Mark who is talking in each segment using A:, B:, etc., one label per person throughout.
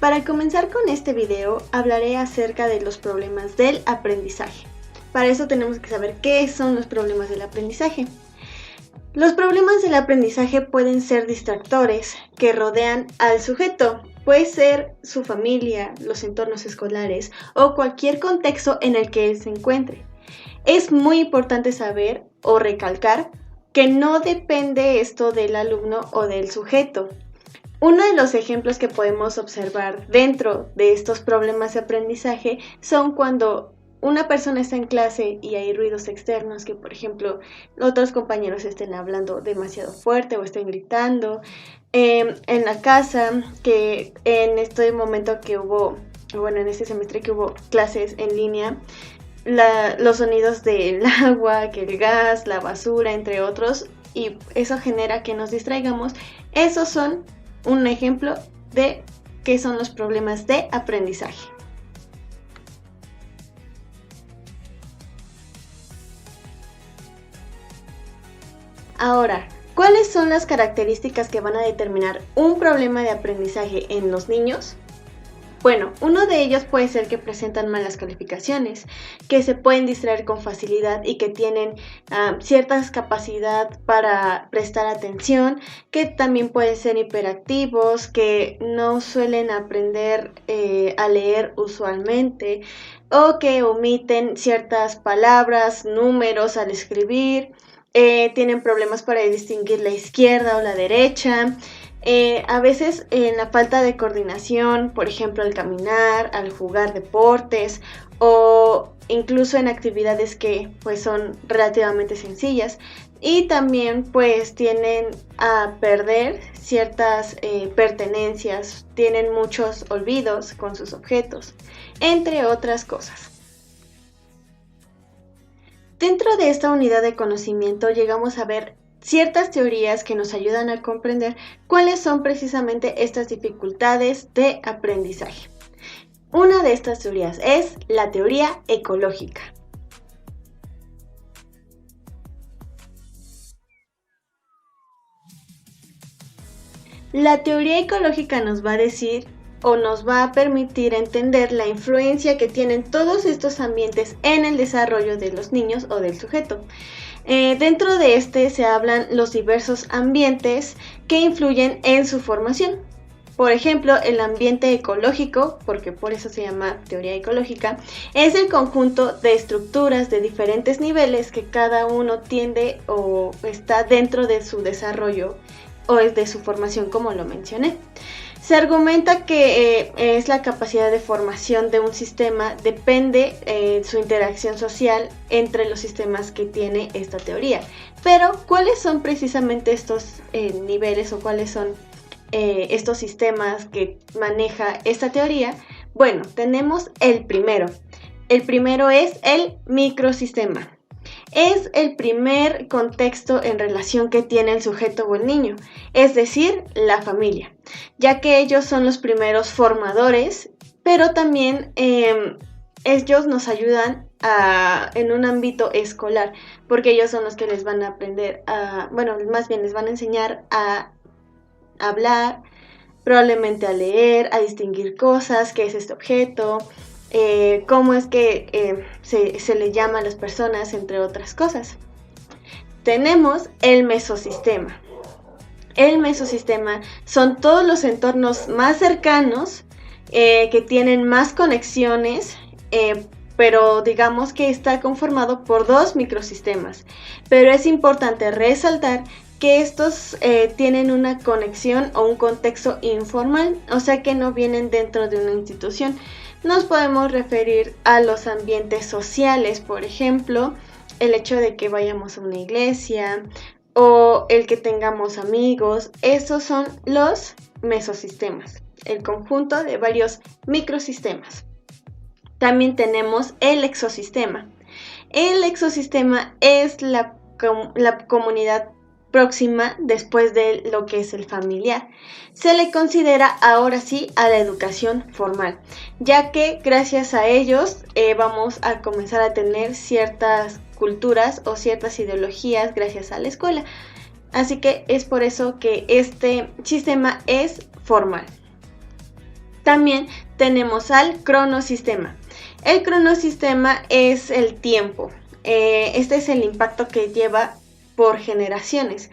A: Para comenzar con este video, hablaré acerca de los problemas del aprendizaje. Para eso tenemos que saber qué son los problemas del aprendizaje. Los problemas del aprendizaje pueden ser distractores que rodean al sujeto. Puede ser su familia, los entornos escolares o cualquier contexto en el que él se encuentre. Es muy importante saber o recalcar que no depende esto del alumno o del sujeto. Uno de los ejemplos que podemos observar dentro de estos problemas de aprendizaje son cuando una persona está en clase y hay ruidos externos, que por ejemplo otros compañeros estén hablando demasiado fuerte o estén gritando. En la casa, que en este momento que en este semestre que hubo clases en línea, los sonidos del agua, que el gas, la basura, entre otros, y eso genera que nos distraigamos. Esos son un ejemplo de qué son los problemas de aprendizaje. Ahora, ¿cuáles son las características que van a determinar un problema de aprendizaje en los niños? Bueno, uno de ellos puede ser que presentan malas calificaciones, que se pueden distraer con facilidad y que tienen cierta capacidad para prestar atención, que también pueden ser hiperactivos, que no suelen aprender a leer usualmente o que omiten ciertas palabras, números al escribir, tienen problemas para distinguir la izquierda o la derecha. A veces en la falta de coordinación, por ejemplo al caminar, al jugar deportes o incluso en actividades que pues son relativamente sencillas, y también pues tienden a perder ciertas pertenencias, tienen muchos olvidos con sus objetos, entre otras cosas. Dentro de esta unidad de conocimiento llegamos a ver ciertas teorías que nos ayudan a comprender cuáles son precisamente estas dificultades de aprendizaje. Una de estas teorías es la teoría ecológica. La teoría ecológica nos va a decir o nos va a permitir entender la influencia que tienen todos estos ambientes en el desarrollo de los niños o del sujeto. Dentro de este se hablan los diversos ambientes que influyen en su formación. Por ejemplo, el ambiente ecológico, porque por eso se llama teoría ecológica, es el conjunto de estructuras de diferentes niveles que cada uno tiende o está dentro de su desarrollo o de su formación, como lo mencioné. Se argumenta que es la capacidad de formación de un sistema, depende de su interacción social entre los sistemas que tiene esta teoría. Pero, ¿cuáles son precisamente estos niveles o cuáles son estos sistemas que maneja esta teoría? Bueno, tenemos el primero. El primero es el microsistema. Es el primer contexto en relación que tiene el sujeto o el niño, es decir, la familia, ya que ellos son los primeros formadores, pero también ellos nos ayudan en un ámbito escolar, porque ellos son los que les van a aprender les van a enseñar a hablar, probablemente a leer, a distinguir cosas, qué es este objeto, cómo es que se le llama a las personas, entre otras cosas. Tenemos el mesosistema. El mesosistema son todos los entornos más cercanos que tienen más conexiones, pero digamos que está conformado por dos microsistemas. Pero es importante resaltar que estos tienen una conexión o un contexto informal, o sea que no vienen dentro de una institución. Nos podemos referir a los ambientes sociales, por ejemplo, el hecho de que vayamos a una iglesia o el que tengamos amigos. Esos son los mesosistemas, el conjunto de varios microsistemas. También tenemos el exosistema. El exosistema es la comunidad próxima después de lo que es el familiar. Se le considera ahora sí a la educación formal, ya que gracias a ellos vamos a comenzar a tener ciertas culturas o ciertas ideologías gracias a la escuela. Así que es por eso que este sistema es formal. También tenemos al cronosistema. El cronosistema es el tiempo. Este es el impacto que lleva por generaciones.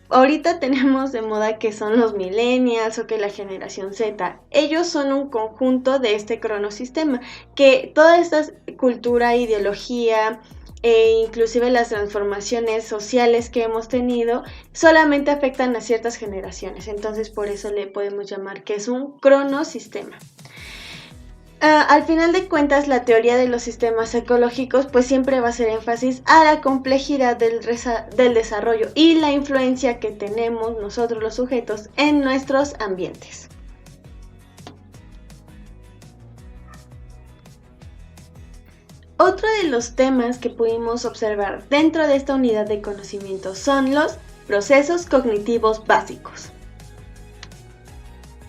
A: Ahorita tenemos de moda que son los millennials o que la generación Z. Ellos son un conjunto de este cronosistema, que toda esta cultura, ideología e inclusive las transformaciones sociales que hemos tenido solamente afectan a ciertas generaciones. Entonces por eso le podemos llamar que es un cronosistema. Al final de cuentas, la teoría de los sistemas ecológicos pues siempre va a hacer énfasis a la complejidad del desarrollo y la influencia que tenemos nosotros los sujetos en nuestros ambientes. Otro de los temas que pudimos observar dentro de esta unidad de conocimiento son los procesos cognitivos básicos.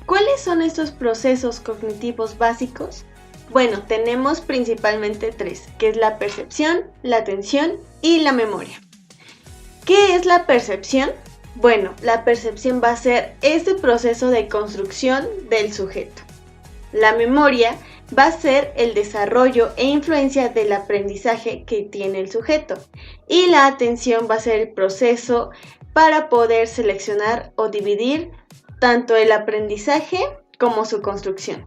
A: ¿Cuáles son estos procesos cognitivos básicos? Bueno, tenemos principalmente tres, que es la percepción, la atención y la memoria. ¿Qué es la percepción? Bueno, la percepción va a ser este proceso de construcción del sujeto. La memoria va a ser el desarrollo e influencia del aprendizaje que tiene el sujeto. Y la atención va a ser el proceso para poder seleccionar o dividir tanto el aprendizaje como su construcción.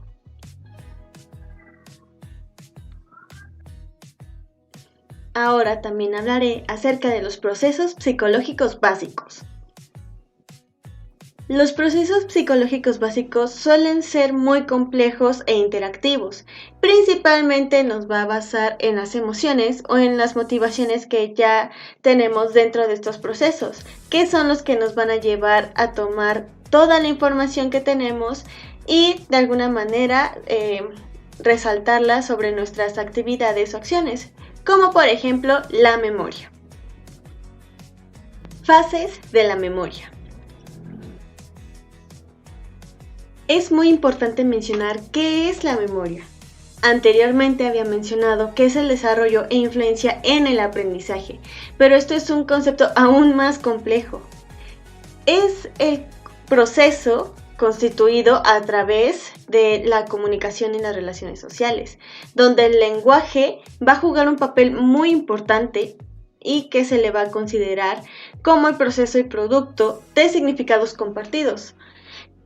A: Ahora también hablaré acerca de los procesos psicológicos básicos. Los procesos psicológicos básicos suelen ser muy complejos e interactivos. Principalmente nos va a basar en las emociones o en las motivaciones que ya tenemos dentro de estos procesos, que son los que nos van a llevar a tomar toda la información que tenemos y de alguna manera resaltarla sobre nuestras actividades o acciones, como por ejemplo la memoria. Fases de la memoria. Es muy importante mencionar qué es la memoria. Anteriormente había mencionado que es el desarrollo e influencia en el aprendizaje, pero esto es un concepto aún más complejo. Es el proceso constituido a través de la comunicación y las relaciones sociales, donde el lenguaje va a jugar un papel muy importante y que se le va a considerar como el proceso y producto de significados compartidos.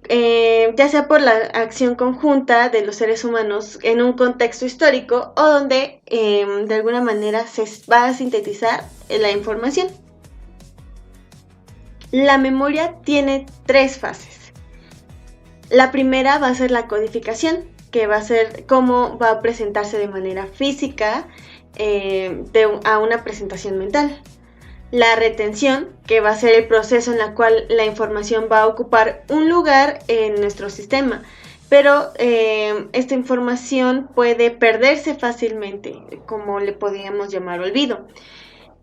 A: Ya sea por la acción conjunta de los seres humanos en un contexto histórico o donde de alguna manera se va a sintetizar la información. La memoria tiene tres fases. La primera va a ser la codificación, que va a ser cómo va a presentarse de manera física a una presentación mental. La retención, que va a ser el proceso en el cual la información va a ocupar un lugar en nuestro sistema, pero esta información puede perderse fácilmente, como le podríamos llamar olvido.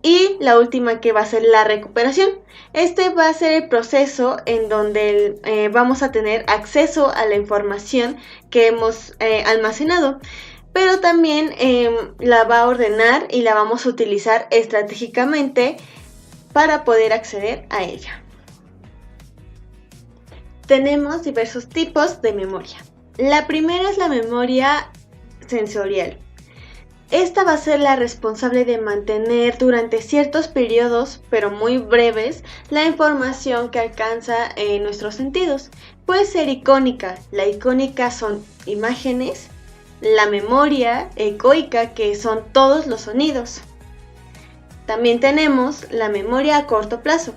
A: Y la última, que va a ser la recuperación. Este va a ser el proceso en donde vamos a tener acceso a la información que hemos almacenado, pero también la va a ordenar y la vamos a utilizar estratégicamente para poder acceder a ella. Tenemos diversos tipos de memoria. La primera es la memoria sensorial. Esta va a ser la responsable de mantener durante ciertos periodos, pero muy breves, la información que alcanza nuestros sentidos. Puede ser icónica. La icónica son imágenes. La memoria ecoica, que son todos los sonidos. También tenemos la memoria a corto plazo.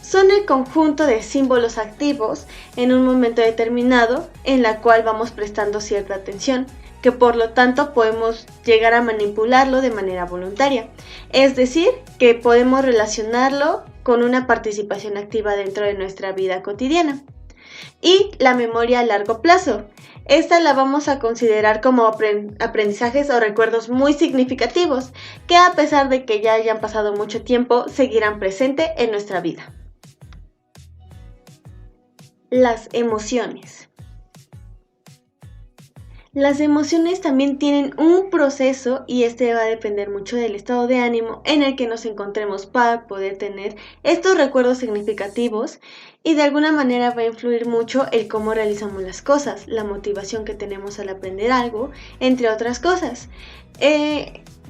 A: Son el conjunto de símbolos activos en un momento determinado en la cual vamos prestando cierta atención, que por lo tanto podemos llegar a manipularlo de manera voluntaria. Es decir, que podemos relacionarlo con una participación activa dentro de nuestra vida cotidiana. Y la memoria a largo plazo. Esta la vamos a considerar como aprendizajes o recuerdos muy significativos, que a pesar de que ya hayan pasado mucho tiempo, seguirán presentes en nuestra vida. Las emociones. Las emociones también tienen un proceso y este va a depender mucho del estado de ánimo en el que nos encontremos para poder tener estos recuerdos significativos y de alguna manera va a influir mucho el cómo realizamos las cosas, la motivación que tenemos al aprender algo, entre otras cosas.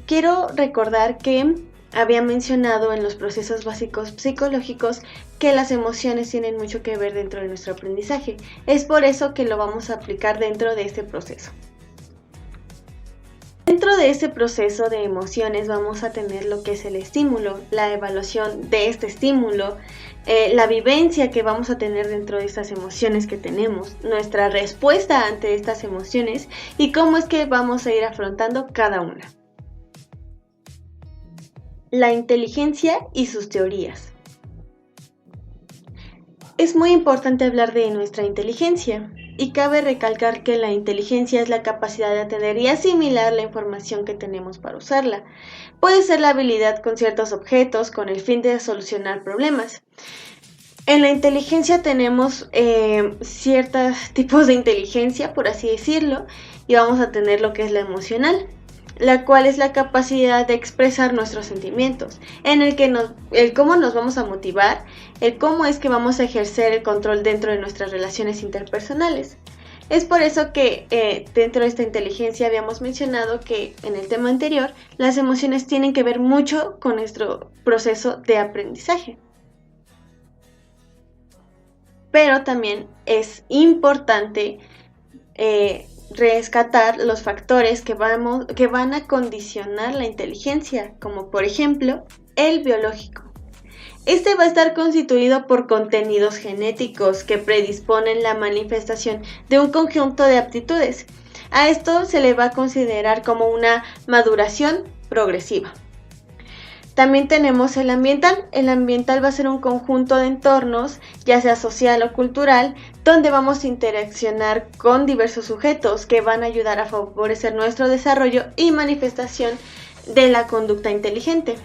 A: Quiero recordar que había mencionado en los procesos básicos psicológicos que las emociones tienen mucho que ver dentro de nuestro aprendizaje. Es por eso que lo vamos a aplicar dentro de este proceso. Dentro de este proceso de emociones vamos a tener lo que es el estímulo, la evaluación de este estímulo, la vivencia que vamos a tener dentro de estas emociones que tenemos, nuestra respuesta ante estas emociones y cómo es que vamos a ir afrontando cada una. La inteligencia y sus teorías. Es muy importante hablar de nuestra inteligencia y cabe recalcar que la inteligencia es la capacidad de atender y asimilar la información que tenemos para usarla. Puede ser la habilidad con ciertos objetos con el fin de solucionar problemas. En la inteligencia tenemos ciertos tipos de inteligencia, por así decirlo, y vamos a tener lo que es la emocional, la cual es la capacidad de expresar nuestros sentimientos, en el cómo nos vamos a motivar, el cómo es que vamos a ejercer el control dentro de nuestras relaciones interpersonales. Es por eso que dentro de esta inteligencia habíamos mencionado que en el tema anterior las emociones tienen que ver mucho con nuestro proceso de aprendizaje. Pero también es importante rescatar los factores que van a condicionar la inteligencia, como por ejemplo el biológico. Este va a estar constituido por contenidos genéticos que predisponen la manifestación de un conjunto de aptitudes. A esto se le va a considerar como una maduración progresiva. También tenemos el ambiental. El ambiental va a ser un conjunto de entornos, ya sea social o cultural, donde vamos a interaccionar con diversos sujetos que van a ayudar a favorecer nuestro desarrollo y manifestación de la conducta inteligente.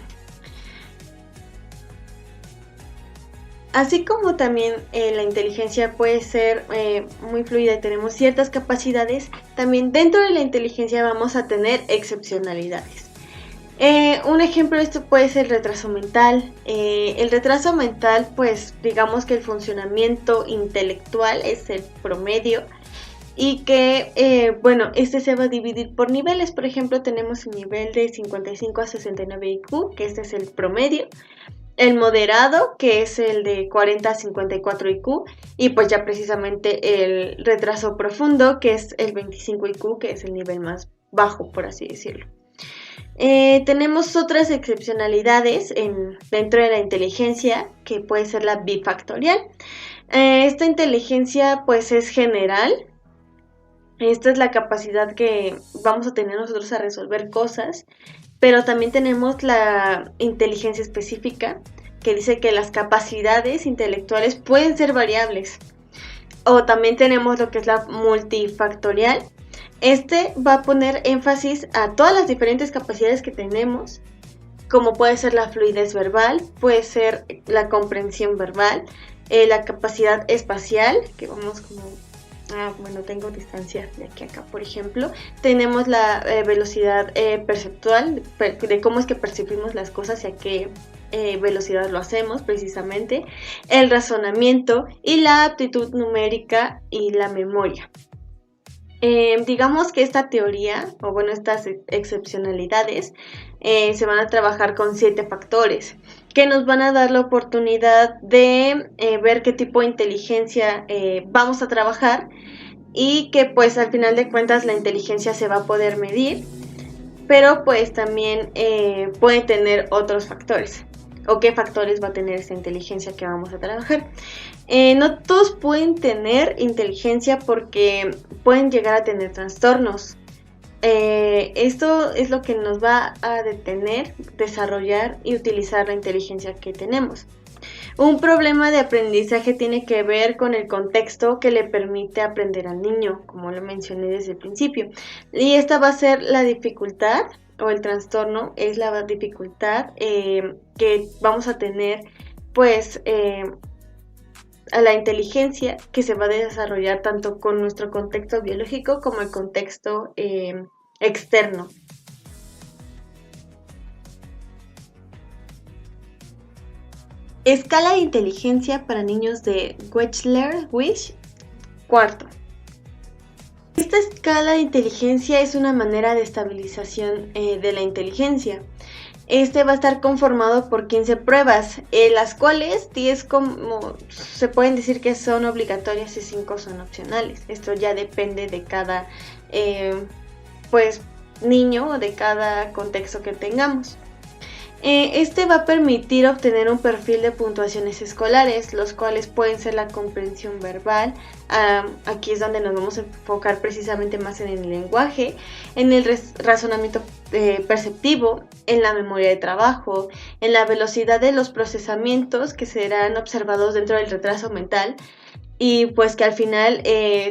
A: Así como también la inteligencia puede ser muy fluida y tenemos ciertas capacidades, también dentro de la inteligencia vamos a tener excepcionalidades. Un ejemplo de esto puede ser el retraso mental. El retraso mental, pues digamos que el funcionamiento intelectual es el promedio y que, este se va a dividir por niveles. Por ejemplo, tenemos el nivel de 55 a 69 IQ, que este es el promedio. El moderado, que es el de 40 a 54 IQ, y pues ya precisamente el retraso profundo, que es el 25 IQ, que es el nivel más bajo, por así decirlo. Tenemos otras excepcionalidades dentro de la inteligencia, que puede ser la bifactorial. Esta inteligencia pues es general. Esta es la capacidad que vamos a tener nosotros a resolver cosas, pero también tenemos la inteligencia específica, que dice que las capacidades intelectuales pueden ser variables. O también tenemos lo que es la multifactorial. Este va a poner énfasis a todas las diferentes capacidades que tenemos, como puede ser la fluidez verbal, puede ser la comprensión verbal, la capacidad espacial, que vamos como... tengo distancia de aquí a acá, por ejemplo. Tenemos la velocidad perceptual, de cómo es que percibimos las cosas y a qué velocidad lo hacemos precisamente. El razonamiento y la aptitud numérica y la memoria. Digamos que esta teoría, estas excepcionalidades, se van a trabajar con 7 factores que nos van a dar la oportunidad de ver qué tipo de inteligencia vamos a trabajar y que pues al final de cuentas la inteligencia se va a poder medir, pero pues también puede tener otros factores. ¿O qué factores va a tener esta inteligencia que vamos a trabajar? No todos pueden tener inteligencia porque pueden llegar a tener trastornos. Esto es lo que nos va a detener, desarrollar y utilizar la inteligencia que tenemos. Un problema de aprendizaje tiene que ver con el contexto que le permite aprender al niño, como lo mencioné desde el principio. Y esta va a ser la dificultad, o el trastorno es la dificultad que vamos a tener, pues, a la inteligencia que se va a desarrollar tanto con nuestro contexto biológico como el contexto externo. Escala de inteligencia para niños de Wechsler-Wisch, cuarto. Esta escala de inteligencia es una manera de estabilización de la inteligencia. Este va a estar conformado por 15 pruebas, las cuales 10 se pueden decir que son obligatorias y 5 son opcionales. Esto ya depende de cada niño o de cada contexto que tengamos. Este va a permitir obtener un perfil de puntuaciones escolares, los cuales pueden ser la comprensión verbal. Aquí es donde nos vamos a enfocar precisamente más en el lenguaje, en el razonamiento perceptivo, en la memoria de trabajo, en la velocidad de los procesamientos que serán observados dentro del retraso mental. Y pues que al final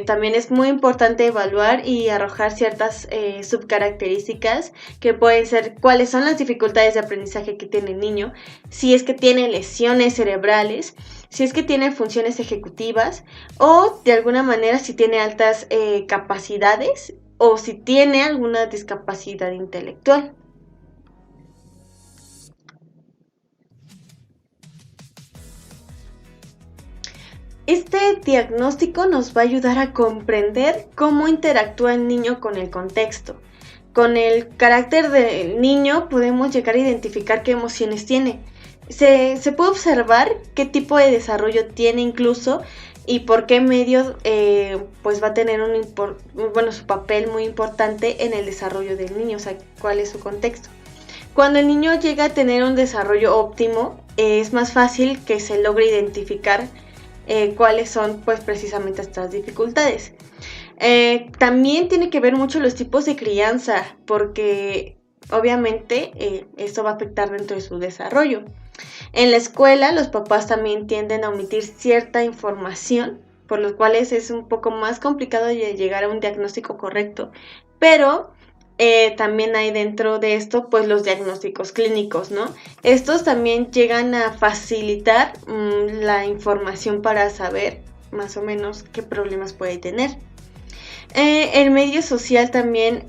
A: también es muy importante evaluar y arrojar ciertas subcaracterísticas que pueden ser cuáles son las dificultades de aprendizaje que tiene el niño, si es que tiene lesiones cerebrales, si es que tiene funciones ejecutivas o de alguna manera si tiene altas capacidades o si tiene alguna discapacidad intelectual. Este diagnóstico nos va a ayudar a comprender cómo interactúa el niño con el contexto. Con el carácter del niño podemos llegar a identificar qué emociones tiene. Se puede observar qué tipo de desarrollo tiene incluso y por qué medio va a tener su papel muy importante en el desarrollo del niño, o sea, cuál es su contexto. Cuando el niño llega a tener un desarrollo óptimo, es más fácil que se logre identificar cuáles son precisamente estas dificultades. También tiene que ver mucho los tipos de crianza, porque obviamente esto va a afectar dentro de su desarrollo. En la escuela los papás también tienden a omitir cierta información, por lo cual es un poco más complicado de llegar a un diagnóstico correcto, pero también hay dentro de esto los diagnósticos clínicos, ¿no? Estos también llegan a facilitar la información para saber más o menos qué problemas puede tener. El medio social también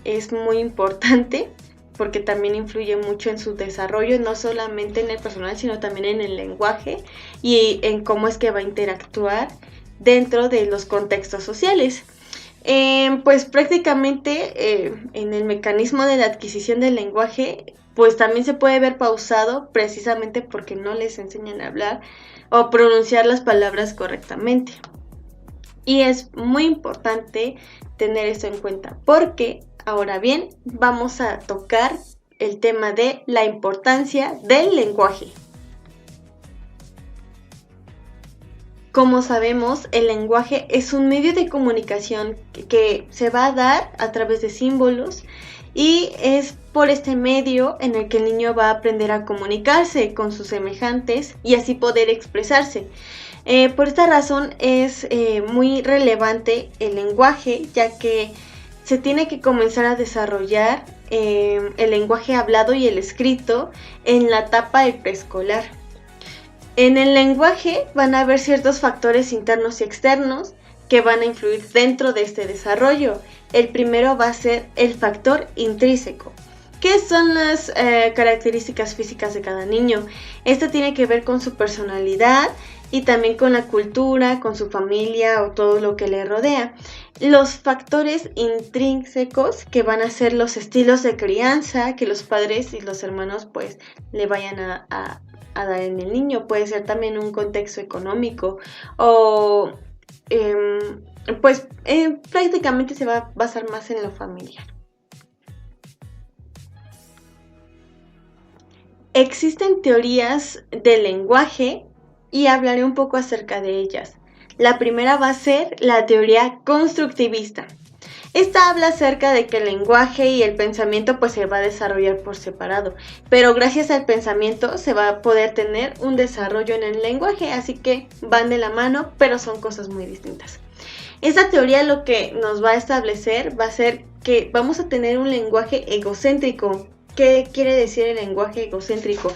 A: es muy importante porque también influye mucho en su desarrollo, no solamente en el personal, sino también en el lenguaje y en cómo es que va a interactuar dentro de los contextos sociales. Prácticamente en el mecanismo de la adquisición del lenguaje, también se puede ver pausado precisamente porque no les enseñan a hablar o pronunciar las palabras correctamente. Y es muy importante tener esto en cuenta porque, ahora bien, vamos a tocar el tema de la importancia del lenguaje. Como sabemos, el lenguaje es un medio de comunicación que se va a dar a través de símbolos y es por este medio en el que el niño va a aprender a comunicarse con sus semejantes y así poder expresarse. Por esta razón es muy relevante el lenguaje, ya que se tiene que comenzar a desarrollar el lenguaje hablado y el escrito en la etapa del preescolar. En el lenguaje van a haber ciertos factores internos y externos que van a influir dentro de este desarrollo. El primero va a ser el factor intrínseco. ¿Qué son las características físicas de cada niño? Esto tiene que ver con su personalidad y también con la cultura, con su familia o todo lo que le rodea. Los factores intrínsecos que van a ser los estilos de crianza que los padres y los hermanos le vayan a dar en el niño. Puede ser también un contexto económico o prácticamente se va a basar más en lo familiar. Existen teorías del lenguaje y hablaré un poco acerca de ellas. La primera va a ser la teoría constructivista. Esta habla acerca de que el lenguaje y el pensamiento se va a desarrollar por separado, pero gracias al pensamiento se va a poder tener un desarrollo en el lenguaje, así que van de la mano, pero son cosas muy distintas. Esta teoría lo que nos va a establecer va a ser que vamos a tener un lenguaje egocéntrico. ¿Qué quiere decir el lenguaje egocéntrico?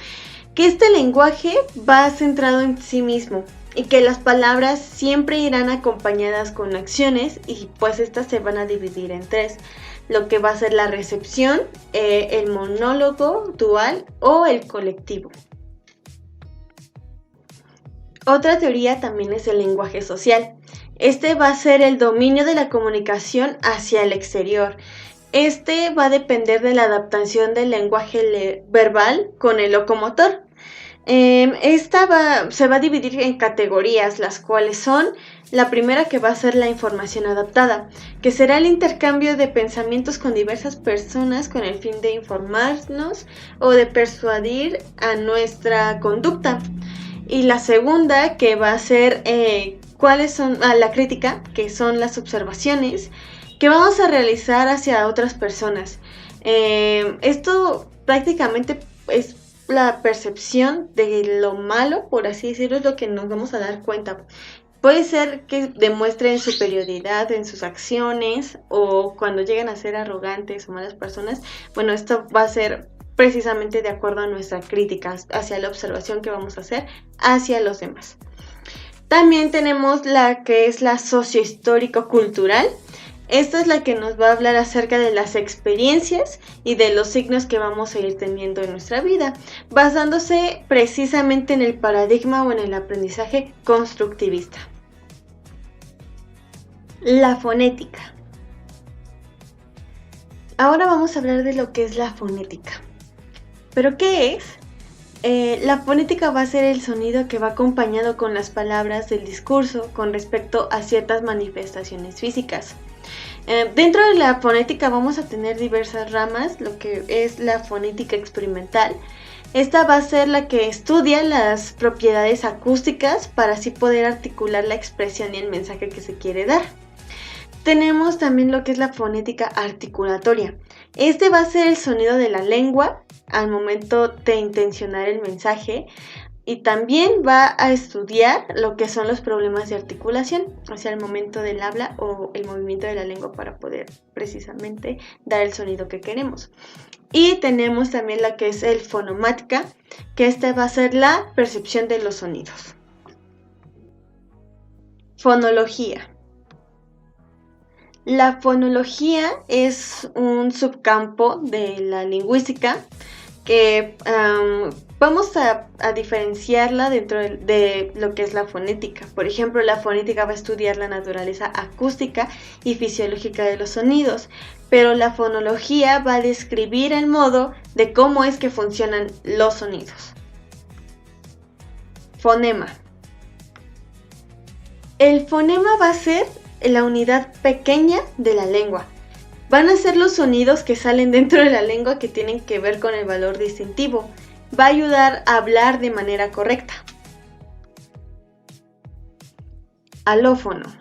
A: que este lenguaje va centrado en sí mismo y que las palabras siempre irán acompañadas con acciones y pues estas se van a dividir en tres, lo que va a ser la recepción, el monólogo dual o el colectivo. Otra teoría también es el lenguaje social. Este va a ser el dominio de la comunicación hacia el exterior. Este va a depender de la adaptación del lenguaje verbal con el locomotor. Se va a dividir en categorías, las cuales son la primera, que va a ser la información adaptada, que será el intercambio de pensamientos con diversas personas con el fin de informarnos o de persuadir a nuestra conducta. Y la segunda, que va a ser cuáles son la crítica, que son las observaciones que vamos a realizar hacia otras personas. Esto prácticamente es la percepción de lo malo, por así decirlo, es lo que nos vamos a dar cuenta. Puede ser que demuestren superioridad en sus acciones o cuando llegan a ser arrogantes o malas personas. Bueno, esto va a ser precisamente de acuerdo a nuestra crítica hacia la observación que vamos a hacer hacia los demás. También tenemos la que es la sociohistórico-cultural. Esta es la que nos va a hablar acerca de las experiencias y de los signos que vamos a ir teniendo en nuestra vida, basándose precisamente en el paradigma o en el aprendizaje constructivista. La fonética. Ahora vamos a hablar de lo que es la fonética. ¿Pero qué es? La fonética va a ser el sonido que va acompañado con las palabras del discurso con respecto a ciertas manifestaciones físicas. Dentro de la fonética vamos a tener diversas ramas, lo que es la fonética experimental. Esta va a ser la que estudia las propiedades acústicas para así poder articular la expresión y el mensaje que se quiere dar. Tenemos también lo que es la fonética articulatoria. Este va a ser el sonido de la lengua al momento de intencionar el mensaje y también va a estudiar lo que son los problemas de articulación, o sea, el momento del habla o el movimiento de la lengua para poder precisamente dar el sonido que queremos. Y tenemos también la que es el fonomática, que esta va a ser la percepción de los sonidos. Fonología. La fonología es un subcampo de la lingüística que vamos a diferenciarla dentro de lo que es la fonética. Por ejemplo, la fonética va a estudiar la naturaleza acústica y fisiológica de los sonidos, pero la fonología va a describir el modo de cómo es que funcionan los sonidos. Fonema. El fonema va a ser la unidad pequeña de la lengua. Van a ser los sonidos que salen dentro de la lengua que tienen que ver con el valor distintivo. Va a ayudar a hablar de manera correcta. Alófono.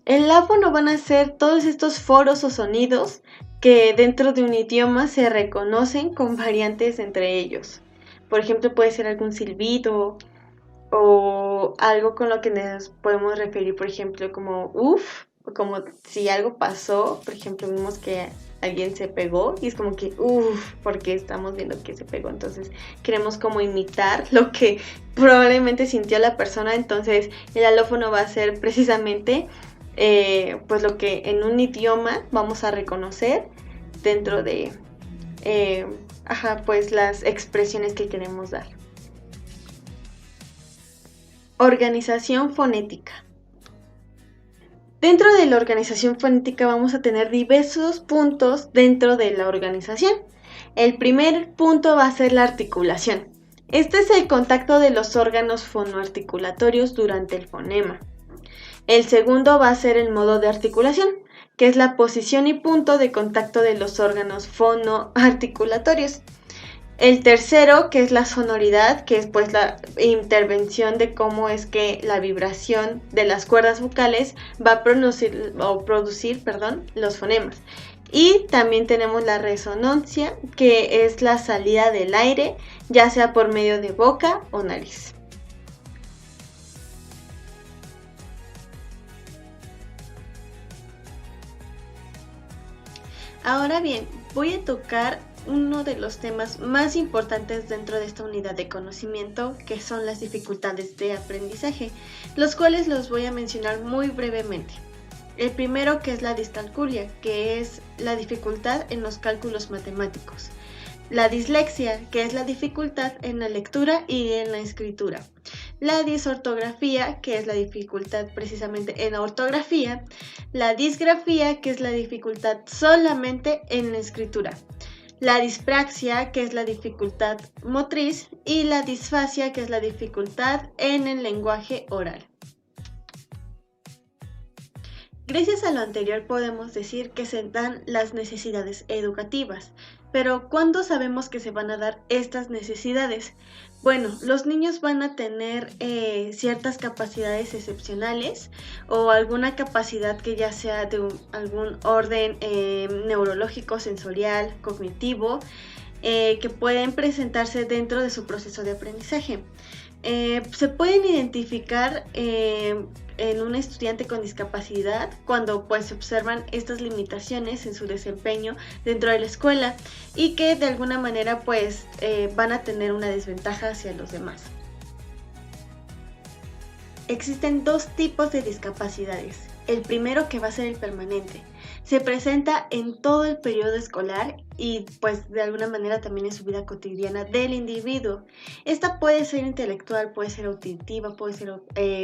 A: El áfono van a ser todos estos foros o sonidos que dentro de un idioma se reconocen con variantes entre ellos. Por ejemplo, puede ser algún silbido o algo con lo que nos podemos referir, por ejemplo, como uff, o como si algo pasó, por ejemplo, vimos que alguien se pegó y es como que uff, porque estamos viendo que se pegó, entonces queremos como imitar lo que probablemente sintió la persona, entonces el alófono va a ser precisamente pues lo que en un idioma vamos a reconocer dentro de pues las expresiones que queremos dar. Organización fonética. Dentro de la organización fonética vamos a tener diversos puntos dentro de la organización. El primer punto va a ser la articulación. Este es el contacto de los órganos fonoarticulatorios durante el fonema. El segundo va a ser el modo de articulación, que es la posición y punto de contacto de los órganos fonoarticulatorios. El tercero, que es la sonoridad, que es pues la intervención de cómo es que la vibración de las cuerdas vocales va a producir los fonemas. Y también tenemos la resonancia, que es la salida del aire, ya sea por medio de boca o nariz. Ahora bien, voy a tocar uno de los temas más importantes dentro de esta unidad de conocimiento, que son las dificultades de aprendizaje, los cuales los voy a mencionar muy brevemente. El primero, que es la discalculia, que es la dificultad en los cálculos matemáticos. La dislexia, que es la dificultad en la lectura y en la escritura. La disortografía, que es la dificultad precisamente en la ortografía. La disgrafía, que es la dificultad solamente en la escritura. La dispraxia, que es la dificultad motriz. Y la disfasia, que es la dificultad en el lenguaje oral. Gracias a lo anterior podemos decir que se dan las necesidades educativas, pero ¿cuándo sabemos que se van a dar estas necesidades? Bueno, los niños van a tener ciertas capacidades excepcionales o alguna capacidad que ya sea de algún orden neurológico, sensorial, cognitivo, que pueden presentarse dentro de su proceso de aprendizaje. Se pueden identificar en un estudiante con discapacidad cuando pues se observan estas limitaciones en su desempeño dentro de la escuela y que de alguna manera pues van a tener una desventaja hacia los demás. Existen dos tipos de discapacidades. El primero, que va a ser el permanente, se presenta en todo el periodo escolar y pues de alguna manera también en su vida cotidiana del individuo. Esta puede ser intelectual, puede ser auditiva, puede ser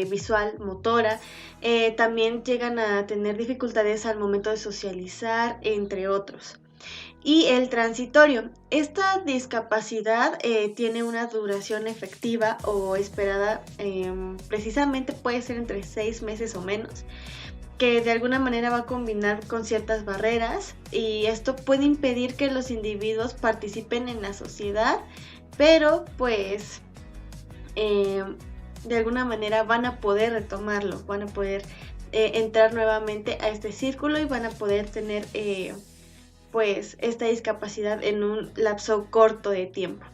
A: visual, motora. También llegan a tener dificultades al momento de socializar, entre otros. Y el transitorio. Esta discapacidad tiene una duración efectiva o esperada, precisamente puede ser entre 6 meses o menos, que de alguna manera va a combinar con ciertas barreras y esto puede impedir que los individuos participen en la sociedad, pero pues de alguna manera van a poder retomarlo, van a poder entrar nuevamente a este círculo y van a poder tener pues esta discapacidad en un lapso corto de tiempo.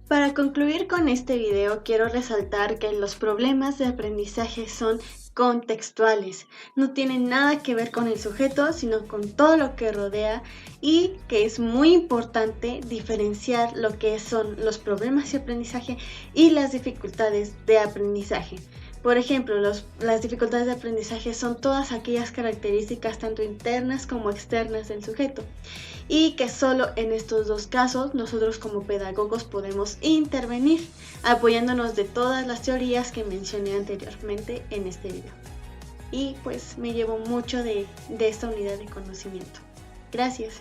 A: Para concluir con este video, quiero resaltar que los problemas de aprendizaje son contextuales, no tienen nada que ver con el sujeto, sino con todo lo que rodea y que es muy importante diferenciar lo que son los problemas de aprendizaje y las dificultades de aprendizaje. Por ejemplo, las dificultades de aprendizaje son todas aquellas características tanto internas como externas del sujeto y que solo en estos dos casos nosotros como pedagogos podemos intervenir apoyándonos de todas las teorías que mencioné anteriormente en este video. Y pues me llevo mucho de esta unidad de conocimiento. Gracias.